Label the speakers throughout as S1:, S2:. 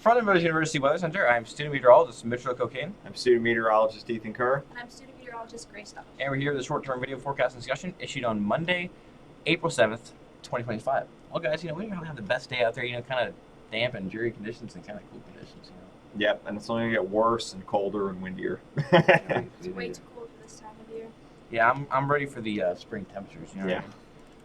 S1: From the Rose University Weather Center, I'm student meteorologist Mitchell Cocaine.
S2: I'm student meteorologist Ethan Kerr.
S3: And I'm student meteorologist Grace Dobbs.
S1: And we're here with the short-term video forecast discussion issued on Monday, April 7th, 2025. Well, guys, we don't really have the best day out there, kind of damp and dreary conditions and kind of cool conditions,
S2: Yep, and it's only going to get worse and colder and windier.
S3: It's way too cold for this time of year.
S1: Yeah, I'm ready for the spring temperatures,
S2: Yeah.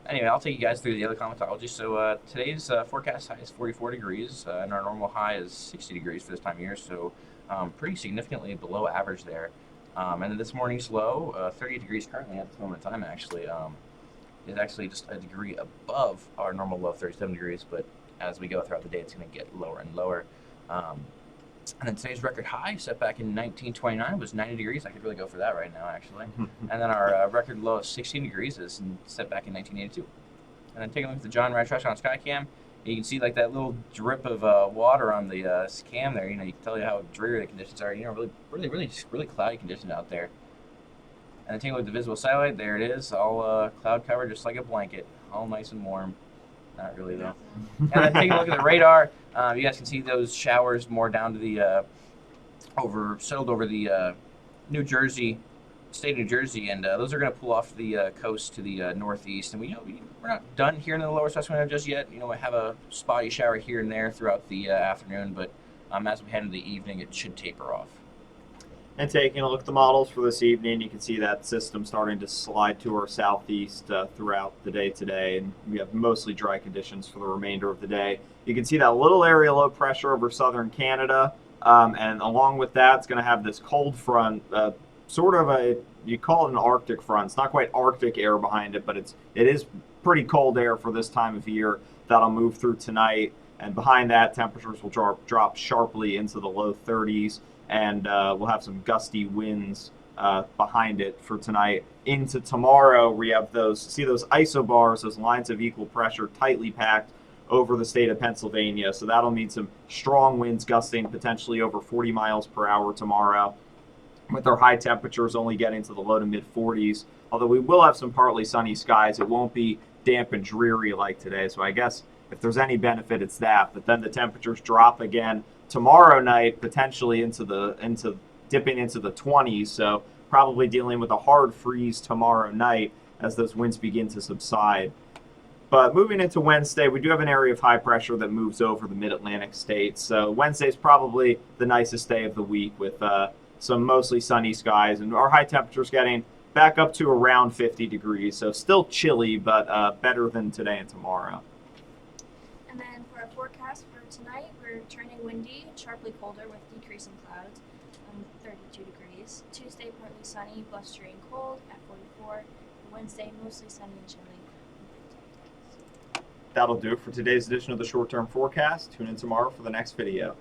S1: Anyway, I'll take you guys through the other climatology. So today's forecast high is 44 degrees, and our normal high is 60 degrees for this time of year, so pretty significantly below average there. And then this morning's low, 30 degrees currently at this moment in time, actually, is actually just a degree above our normal low of 37 degrees, but as we go throughout the day, it's going to get lower and lower. And then today's record high, set back in 1929, was 90 degrees. I could really go for that right now, actually. And then our record low of 16 degrees is set back in 1982. And then taking a look at the John Rad Trash on Skycam, you can see like that little drip of water on the cam there. You can tell you how dreary the conditions are. Really cloudy conditions out there. And then taking a look at the visible satellite, there it is, all cloud covered, just like a blanket, all nice and warm. Not really though. And then taking a look at the radar, you guys can see those showers more down to the settled over the state of New Jersey, and those are going to pull off the coast to the northeast. And we're not done here in the Lower Susquehanna just yet. We have a spotty shower here and there throughout the afternoon, but as we head into the evening, it should taper off.
S2: And taking a look at the models for this evening, you can see that system starting to slide to our southeast throughout the day today, and we have mostly dry conditions for the remainder of the day. You can see that little area low pressure over southern Canada, and along with that, it's going to have this cold front, sort of you call it an Arctic front. It's not quite Arctic air behind it, but it is pretty cold air for this time of year that'll move through tonight. And behind that, temperatures will drop sharply into the low 30s. And we'll have some gusty winds behind it for tonight. Into tomorrow, we have those isobars, those lines of equal pressure, tightly packed over the state of Pennsylvania. So that'll mean some strong winds gusting potentially over 40 miles per hour tomorrow, with our high temperatures only getting to the low to mid 40s. Although we will have some partly sunny skies, it won't be damp and dreary like today. So I guess if there's any benefit, it's that. But then the temperatures drop again tomorrow night, potentially dipping into the 20s, so probably dealing with a hard freeze tomorrow night as those winds begin to subside. But moving into Wednesday, we do have an area of high pressure that moves over the mid-Atlantic states. So Wednesday's probably the nicest day of the week with some mostly sunny skies, and our high temperatures getting back up to around 50 degrees. So still chilly, but better than today and tomorrow.
S3: And then for our forecast for tonight, we're turning windy and sharply colder with decreasing clouds, 32 degrees. Tuesday, partly sunny, blustery and cold at 44. Wednesday, mostly sunny and chilly.
S2: That'll do it for today's edition of the Short Term Forecast. Tune in tomorrow for the next video.